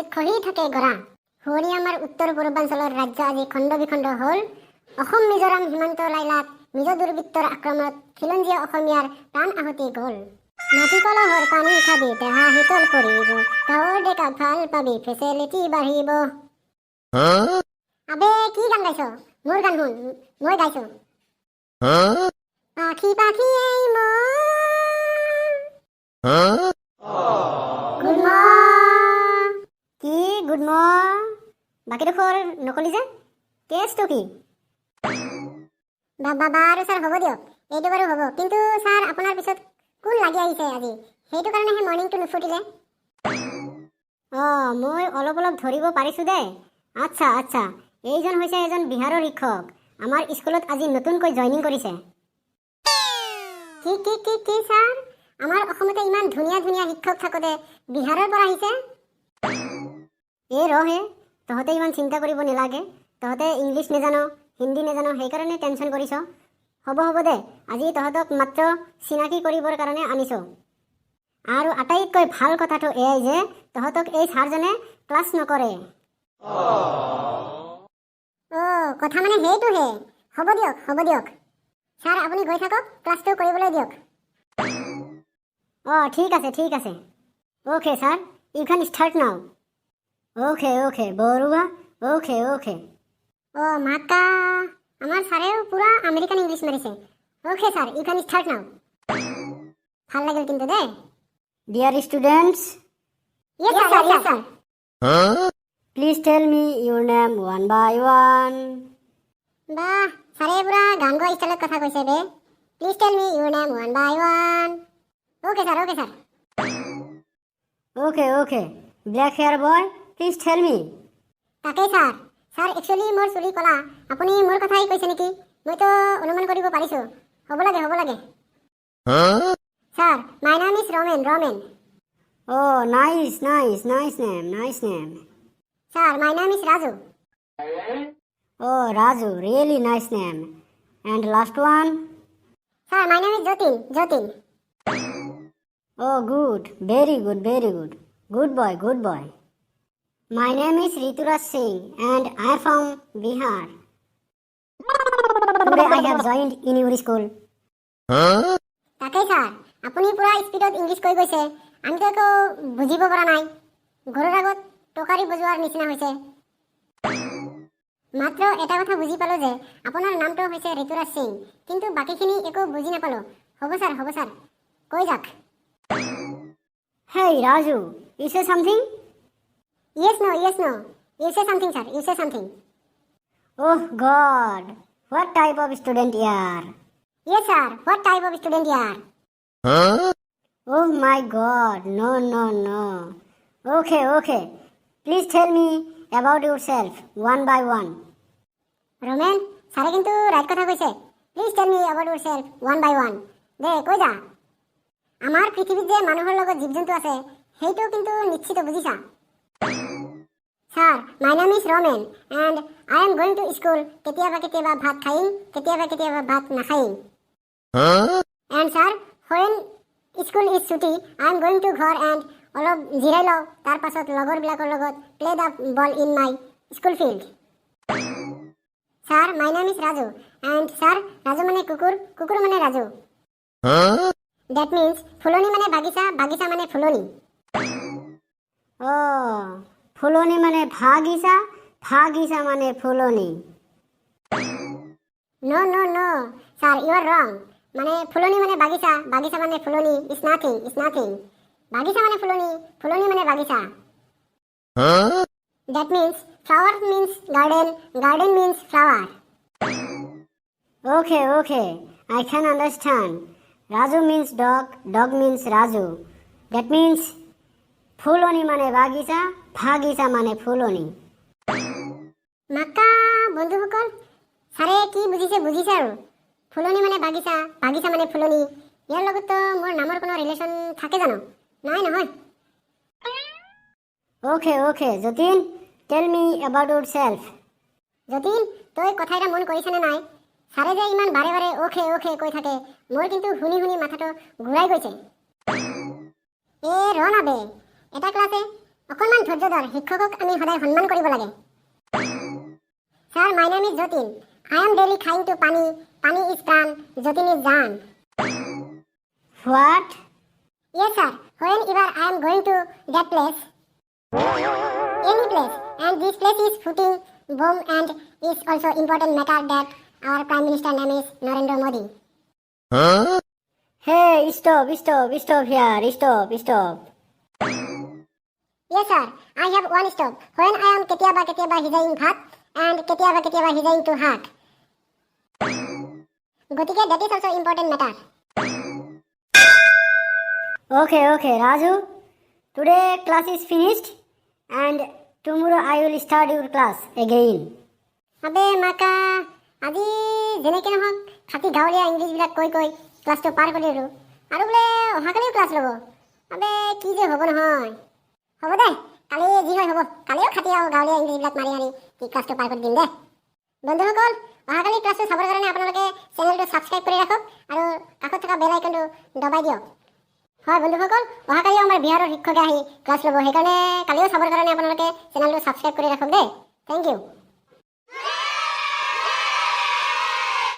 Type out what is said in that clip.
নদীত খহি থাকে গৰা। শুৱনি আমাৰ উত্তৰ পূৰ্বাঞ্চলৰ ৰাজ্য আজি খণ্ড বিখণ্ড হ'ল। অসম মিজোৰাম সীমান্ত লাইলাত মিজ দুৰ্বৃত্তৰ আক্ৰমণত খিলঞ্জীয়া অসমীয়াৰ প্ৰাণ আহুতি গ'ল। মাটি কলহৰ পানী খাবি দেহা শীতল পৰিব, গাঁৱৰ ডেকাক ভাল পাবি ফেচিলিটি বাঢ়িব। আবে কি গান গাইছ? মোৰ গান শুন, মই গাইছো। পাখি পাখি এই গুড মৰ্নিং। কি গুড মৰ্নিং? বাকীডোখৰ নকলি যে, কেছটো কি? বাৰু ছাৰ হ'ব দিয়ক, এইটো বাৰু হ'ব, কিন্তু ছাৰ আপোনাৰ পিছত কোন লাগি আহিছে আজি, সেইটো কাৰণেহে মৰ্ণিংটো নুফুটিলে। মই অলপ অলপ ধৰিব পাৰিছোঁ দেই। আচ্ছা আচ্ছা, এইজন হৈছে এজন বিহাৰৰ শিক্ষক, আমাৰ স্কুলত আজি নতুনকৈ জইনিং কৰিছে। কি ছাৰ? আমাৰ অসমতে ইমান ধুনীয়া ধুনীয়া শিক্ষক থাকোঁতে বিহাৰৰ পৰা আহিছে? ৰহে, তহঁতে ইমান চিন্তা কৰিব নালাগে। তহঁতে ইংলিছ নাজানো, হিন্দী নাজানো, সেইকাৰণে টেনশ্যন কৰিছ। হ'ব দে, আজি তহঁতক মাত্ৰ চিনাকি কৰিবৰ কাৰণে আনিছোঁ। আৰু আটাইতকৈ ভাল কথাটো এয়াই যে তহঁতক এই ছাৰজনে ক্লাছ নকৰে। কথা মানে সেইটোহে। হ'ব দিয়ক ছাৰ, আপুনি গৈ থাকক, ক্লাছটো কৰিবলৈ দিয়ক। ঠিক আছে। Okay sir, you can start now. Okay Barua, okay. মাকা, আমাৰ ছাৰেও পুৰা আমেৰিকান ইংলিছ মাৰিছে। Okay sir, you can start now. ভাল লাগিল কিন্তু দেই। Dear students, Yes sir. please tell me your name one by one. বাহ, ছাৰে পুৰা গান গোৱা ষ্টাইলত কথা কৈছে বে। Please tell me your name one by one. Okay sir. Okay. Black hair boy, please tell me. তাকেই ছাৰ, একচুৱেলি মোৰ চুলি কলা, আপুনি মোৰ কথাই কৈছে নেকি? মইতো অনুমান কৰিব পাৰিছোঁ। হ'ব লাগে। ছাৰ, মাই নাম is Ramen. Oh, nice name. Sir, my নাম is Raju. Oh, Raju, really nice name. And last one? Sir, my নাম is Jatin. Oh, good, very good. Good boy. My name is Rituraj Singh and I am from Bihar. Today I have joined in your school. তাকেই sir, আপুনি পুৰা স্পীডত English কৈ গৈছে, আমিতো একো বুজিব পৰা নাই। ঘৰৰ আগত টকাৰী বজোৱাৰ নিচিনা হৈছে। মাত্ৰ এটা কথা বুজি পালোঁ যে আপোনাৰ নামটো হৈছে ঋতুৰাজ সিং, কিন্তু বাকীখিনি একো বুজি নাপালোঁ। হ'ব ছাৰ, কৈ যাওক। Hey Raju, you say something? Yes, no. You say something, sir. You say something. Oh God, what type of student you are? Yes, sir. What type of student you are? Oh my God, no. Okay. Please tell me about yourself, one by one. Roman, ছাৰে কিন্তু right কথা কৈছে। Please tell me about yourself, one by one. দে, কৈ যা। আমাৰ পৃথিৱীত যে মানুহৰ লগত জীৱ জন্তু আছে, সেইটো কিন্তু নিশ্চিত বুজিছা। ছাৰ, মাই নাম is Ramen and I am going to school. কেতিয়াবা ভাত খাইম, কেতিয়াবা ভাত নাখাইম। And sir, when school is ছুটি, আই এম গোয়িং টু ঘৰ এণ্ড অলপ জিৰাই লওঁ, তাৰ পাছত লগৰবিলাকৰ লগত play the ball in my school field. Sir, my নাম is Raju and sir, Raju মানে কুকুৰ মানে ৰাজু। ডেট মিন্স ফুলনি মানে বাগিচা মানে ফুলনি। Oh, ফুলনি মানে ভাগিছা মানে ফুলনি। No, ছাৰ, ইউ আৰ ৰং। মানে ফুলনি মানে বাগিচা মানে ফুলনি, ইজ নাথিং। বাগিচা মানে ফুলনি মানে বাগিচা। That means flower means garden means flower. Okay, I can understand. Raju means dog means Raju. That means ফুলনি মানে বাগিচা, ভাগিচা মানে ফুলনি। মাকা বন্ধুসকল, ছাৰে কি বুজিছে আৰু। ফুলনি মানে বাগিচা মানে ফুলনি, ইয়াৰ লগততো মোৰ নামৰ কোনো ৰিলেশ্যন থাকে জানো? নাই, নহয়। Okay, Jatin, tell me about yourself. Jatin, তই কথা এটা মন কৰিছনে নাই? ছাৰে যে ইমান বাৰে অ'কে কৈ থাকে, মোৰ কিন্তু শুনি মাথাটো ঘূৰাই গৈছে। ৰ না বে, এটা ক্লাছে অকণমান ধৈৰ্য ধৰ, শিক্ষকক আমি সদায় সন্মান কৰিব লাগে। Sir, my name is Jatin. I am daily going to pani. Pani is pran, Jatin is jaan. What? Yes, sir. Whenever I am going to that place, any place, and this place is footing, boom, and is also important matter that our Prime Minister name is Narendra Modi. Hey, stop here, stop. Yes, sir. I have one stop. When I am ketiaba hijaing bhat and ketiaba hijaing to hat. Gotike that is also important matter. Okay, Raju. Today class is finished and tomorrow I will start your class again. আবে মাকা, আজি যেনেকে নহওক খাতি গাঁৱলীয়া ইংলিছবিলাক কৈ ক্লাছটো পাৰ কৰি দিলোঁ, আৰু বোলে অহাকালিও ক্লাছ ল'ব। আবে কি যে হ'ব নহয়। হ'ব দে, কালি যি হয় হ'ব। কালিও খাতি আৰু গাঁৱলীয়া ইংলিছবিলাক মাৰি কি ক্লাছটো পাৰ কৰি দিম দে। বন্ধুসকল, অহাকালি ক্লাছটো চাবৰ কাৰণে আপোনালোকে চেনেলটো ছাবস্ক্ৰাইব কৰি ৰাখক আৰু কাষত থকা বেল আইকনটো দবাই দিয়ক। হয় বন্ধুসকল, অহাকালিও আমাৰ বিহাৰৰ শিক্ষকে আহি ক্লাছ ল'ব, সেইকাৰণে কালিও চাবৰ কাৰণে আপোনালোকে চেনেলটো ছাবস্ক্ৰাইব কৰি ৰাখক দেই। Thank U.